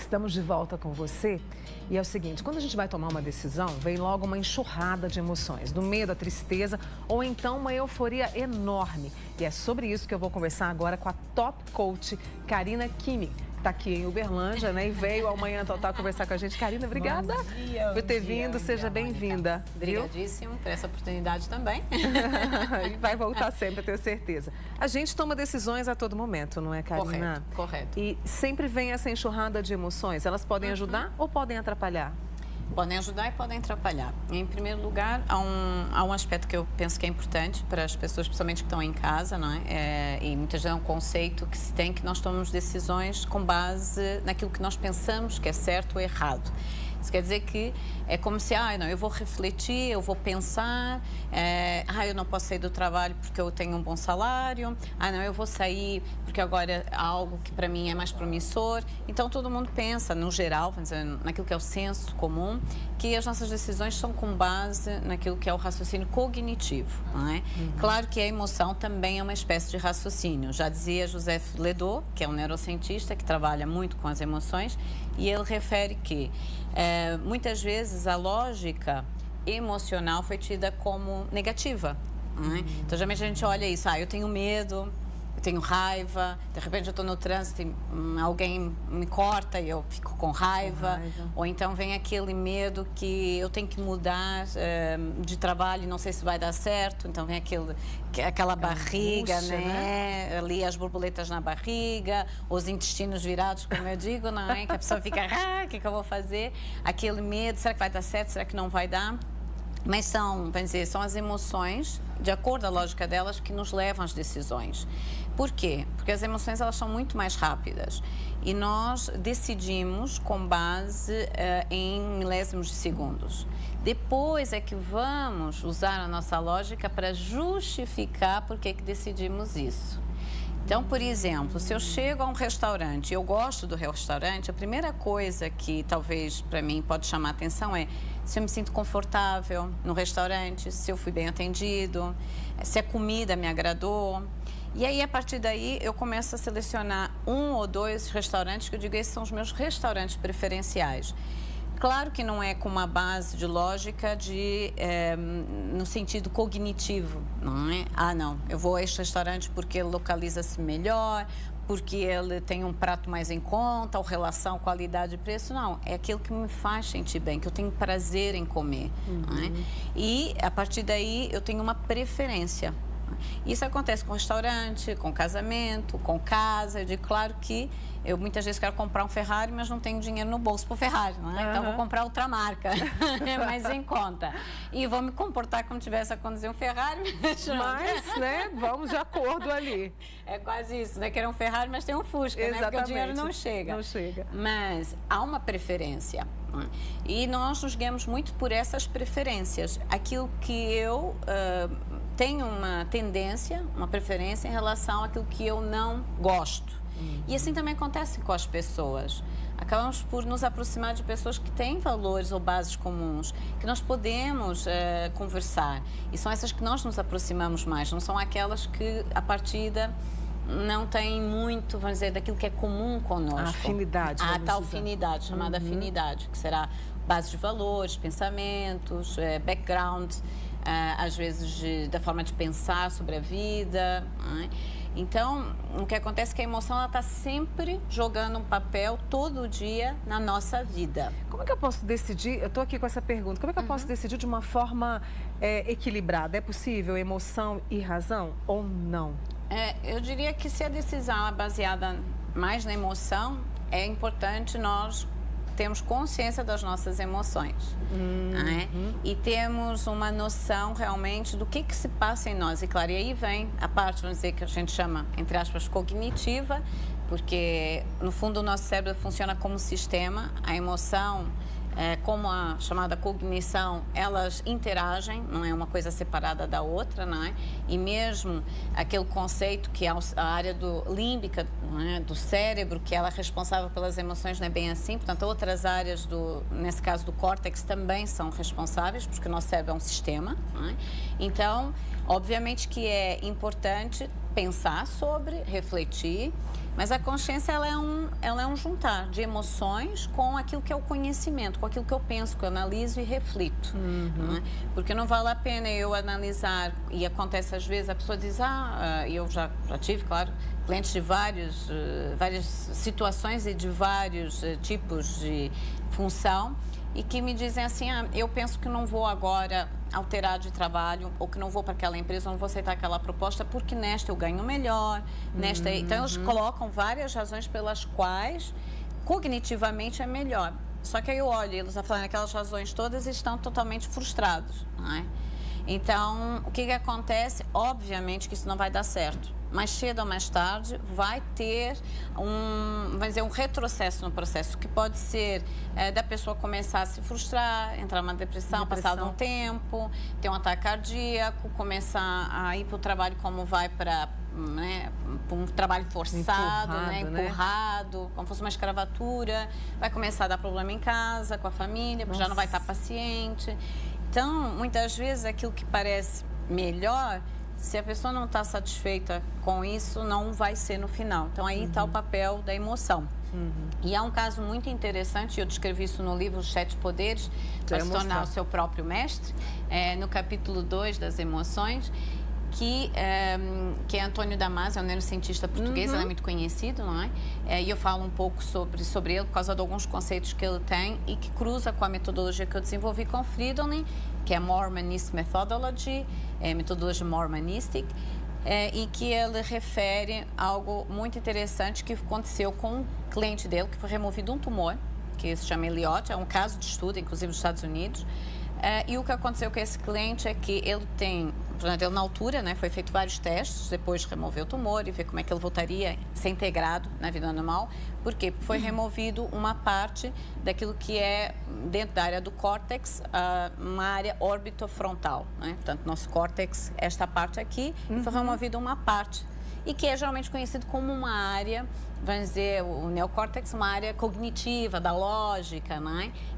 Estamos de volta com você. E é o seguinte, quando a gente vai tomar uma decisão, vem logo uma enxurrada de emoções, do medo, a tristeza ou então uma euforia enorme. E é sobre isso que eu vou conversar agora com a top coach Karina Kimi. Está aqui em Uberlândia, né? E veio ao Manhã Total conversar com a gente. Karina, obrigada por ter vindo. Seja bem-vinda. Obrigadíssimo por essa oportunidade também. E vai voltar sempre, eu tenho certeza. A gente toma decisões a todo momento, não é, Karina? Correto. E sempre vem essa enxurrada de emoções. Elas podem ajudar ou podem atrapalhar? Podem ajudar e podem atrapalhar. Em primeiro lugar, há um aspecto que eu penso que é importante para as pessoas, principalmente que estão em casa, não é? E muitas vezes é um conceito que se tem que nós tomamos decisões com base naquilo que nós pensamos que é certo ou errado. Isso quer dizer que é como se, não, eu vou refletir, eu vou pensar, eu não posso sair do trabalho porque eu tenho um bom salário, não, eu vou sair porque agora há algo que para mim é mais promissor. Então, todo mundo pensa, no geral, vamos dizer, naquilo que é o senso comum, que as nossas decisões são com base naquilo que é o raciocínio cognitivo, não é? Claro que a emoção também é uma espécie de raciocínio. Já dizia Joseph Ledoux, que é um neurocientista que trabalha muito com as emoções, e ele refere que muitas vezes a lógica emocional foi tida como negativa. Né? Então, geralmente a gente olha isso, eu tenho medo, eu tenho raiva, de repente eu estou no trânsito e alguém me corta e eu fico com raiva. Ou então vem aquele medo que eu tenho que mudar de trabalho e não sei se vai dar certo, então vem aquela barriga, angústia, né? Ali as borboletas na barriga, os intestinos virados, como eu digo, não é? Que a pessoa fica, o que eu vou fazer? Aquele medo, será que vai dar certo, será que não vai dar? Mas são as emoções, de acordo com a lógica delas, que nos levam às decisões. Por quê? Porque as emoções elas são muito mais rápidas e nós decidimos com base em milésimos de segundos. Depois é que vamos usar a nossa lógica para justificar por que decidimos isso. Então, por exemplo, se eu chego a um restaurante e eu gosto do restaurante, a primeira coisa que talvez para mim pode chamar a atenção é se eu me sinto confortável no restaurante, se eu fui bem atendido, se a comida me agradou. E aí, a partir daí, eu começo a selecionar um ou dois restaurantes que eu digo, esses são os meus restaurantes preferenciais. Claro que não é com uma base de lógica no sentido cognitivo, não é? Não, eu vou a este restaurante porque ele localiza-se melhor, porque ele tem um prato mais em conta, ou relação qualidade e preço. Não, é aquilo que me faz sentir bem, que eu tenho prazer em comer. Não é? E, a partir daí, eu tenho uma preferência. Isso acontece com restaurante, com casamento, com casa. Eu digo, claro que eu muitas vezes quero comprar um Ferrari, mas não tenho dinheiro no bolso para o Ferrari, não é? Então vou comprar outra marca, mais em conta. E vou me comportar como se estivesse a conduzir um Ferrari. Mas, né, vamos de acordo ali. É quase isso, né? Querer um Ferrari, mas tem um Fusca, né? Porque o dinheiro não chega. Não chega. Mas há uma preferência. E nós nos guiamos muito por essas preferências. Aquilo que eu tenho uma tendência, uma preferência em relação àquilo que eu não gosto. E assim também acontece com as pessoas. Acabamos por nos aproximar de pessoas que têm valores ou bases comuns, que nós podemos conversar. E são essas que nós nos aproximamos mais, não são aquelas que, à partida, não têm muito, vamos dizer, daquilo que é comum conosco. A afinidade. A tal afinidade, chamada afinidade, que será base de valores, pensamentos, background, às vezes da forma de pensar sobre a vida. Então, o que acontece é que a emoção está sempre jogando um papel todo dia na nossa vida. Como é que eu posso decidir? Eu estou aqui com essa pergunta. Como é que eu posso decidir de uma forma equilibrada? É possível emoção e razão ou não? Eu diria que se a decisão é baseada mais na emoção, é importante nós termos consciência das nossas emoções. E temos uma noção realmente do que se passa em nós. E claro, e aí vem a parte, vamos dizer, que a gente chama, entre aspas, cognitiva, porque no fundo o nosso cérebro funciona como um sistema, a emoção, como a chamada cognição, elas interagem, não é uma coisa separada da outra, não é? E mesmo aquele conceito que é a área límbica, não é? Do cérebro, que ela é responsável pelas emoções, não é bem assim. Portanto, outras áreas, nesse caso do córtex, também são responsáveis, porque o nosso cérebro é um sistema, não é? Então, obviamente que é importante pensar sobre, refletir, Mas a consciência, ela é um juntar de emoções com aquilo que é o conhecimento, com aquilo que eu penso, que eu analiso e reflito. Né? Porque não vale a pena eu analisar, e acontece às vezes, a pessoa diz, eu já tive, claro, clientes de várias situações e de vários tipos de função, e que me dizem assim, eu penso que não vou agora alterar de trabalho, ou que não vou para aquela empresa, não vou aceitar aquela proposta, porque nesta eu ganho melhor, nesta... Então, eles colocam várias razões pelas quais, cognitivamente, é melhor. Só que aí eu olho, eles falando aquelas razões todas estão totalmente frustrados, não é? Então, o que acontece? Obviamente que isso não vai dar certo. Mais cedo ou mais tarde vai ter um retrocesso no processo, que pode ser da pessoa começar a se frustrar, entrar numa depressão, passado um tempo, ter um ataque cardíaco, começar a ir para o trabalho como vai para um trabalho forçado, empurrado, como fosse uma escravatura, vai começar a dar problema em casa, com a família, porque já não vai estar paciente. Então, muitas vezes, aquilo que parece melhor, se a pessoa não está satisfeita com isso, não vai ser no final. Então, aí está o papel da emoção. E há um caso muito interessante, eu descrevi isso no livro Os 7 Poderes, para se tornar o seu próprio mestre, no capítulo 2 das emoções, que é Antônio Damasio, é um neurocientista português, ele é muito conhecido, não é? E eu falo um pouco sobre ele por causa de alguns conceitos que ele tem e que cruza com a metodologia que eu desenvolvi com Fridolin, que é a Mormonist Methodology, metodologia Mormonistic, e que ele refere algo muito interessante que aconteceu com um cliente dele, que foi removido um tumor, que se chama Elliot, é um caso de estudo, inclusive nos Estados Unidos. E o que aconteceu com esse cliente é que ele tem, portanto, ele na altura, foi feito vários testes, depois removeu o tumor e ver como é que ele voltaria a ser integrado na vida normal. Por quê? Porque foi removido uma parte daquilo que é, dentro da área do córtex, uma área orbitofrontal, Portanto, nosso córtex, esta parte aqui, foi removida uma parte. E que é geralmente conhecido como uma área, vamos dizer, o neocórtex, uma área cognitiva, da lógica,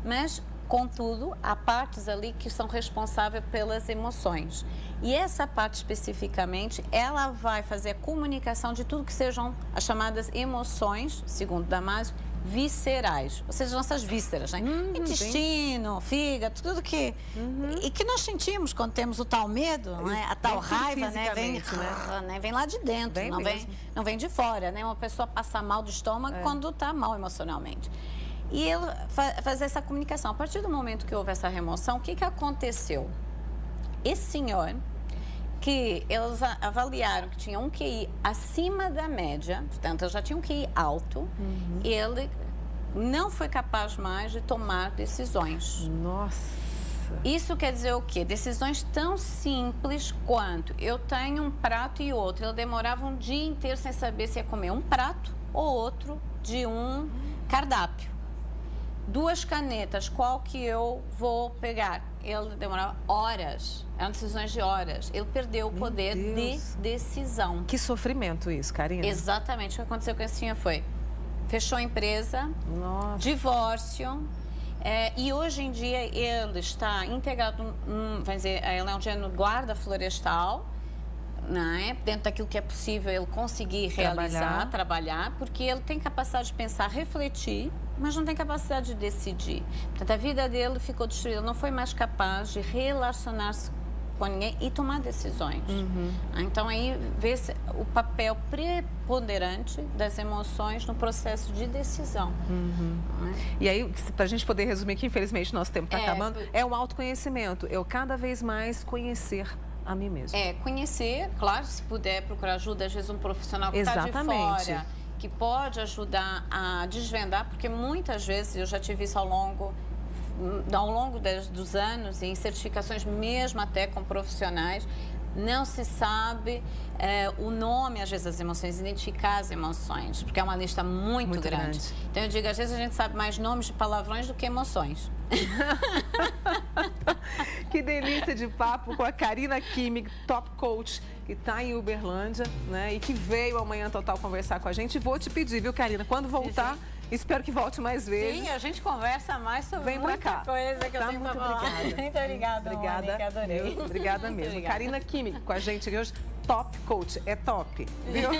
Mas, contudo, há partes ali que são responsáveis pelas emoções. E essa parte especificamente, ela vai fazer a comunicação de tudo que sejam as chamadas emoções, segundo Damasio, viscerais. Ou seja, nossas vísceras, intestino, fígado, tudo que... E que nós sentimos quando temos o tal medo, a tal raiva, vem lá de dentro, não vem de fora, Uma pessoa passa mal do estômago quando está mal emocionalmente. E ele fazer essa comunicação. A partir do momento que houve essa remoção, o que aconteceu? Esse senhor, que eles avaliaram que tinha um QI acima da média, portanto, ele já tinha um QI alto, ele não foi capaz mais de tomar decisões. Nossa! Isso quer dizer o quê? Decisões tão simples quanto eu tenho um prato e outro. Ele demorava um dia inteiro sem saber se ia comer um prato ou outro de um cardápio. 2 canetas, qual que eu vou pegar? Ele demorava horas, eram decisões de horas. Ele perdeu o poder de decisão. Que sofrimento isso, Karina. Exatamente. O que aconteceu com esse senhor foi, fechou a empresa, divórcio, e hoje em dia ele está integrado, vamos dizer, ele é um gênero guarda florestal, dentro daquilo que é possível ele conseguir realizar, trabalhar, porque ele tem capacidade de pensar, refletir, mas não tem capacidade de decidir. Portanto, a vida dele ficou destruída, ele não foi mais capaz de relacionar-se com ninguém e tomar decisões. Então, aí vê-se o papel preponderante das emoções no processo de decisão. E aí, para a gente poder resumir, que infelizmente nosso tempo está acabando, é o autoconhecimento, eu cada vez mais conhecer a mim mesmo. Conhecer, claro, se puder procurar ajuda, às vezes um profissional que está de fora, que pode ajudar a desvendar, porque muitas vezes, eu já tive isso ao longo dos anos, em certificações mesmo até com profissionais, não se sabe o nome, às vezes, das emoções, identificar as emoções, porque é uma lista muito grande. Então, eu digo, às vezes a gente sabe mais nomes de palavrões do que emoções. Que delícia de papo com a Karina Kimmig, top coach, que está em Uberlândia, e que veio amanhã Total conversar com a gente. Vou te pedir, viu, Karina, quando voltar, espero que volte mais vezes. Sim, a gente conversa mais sobre muita coisa que eu tenho para falar. Muito obrigada, Mônica, adorei. Obrigada mesmo. Karina Kimmig com a gente hoje, top coach, é top, viu?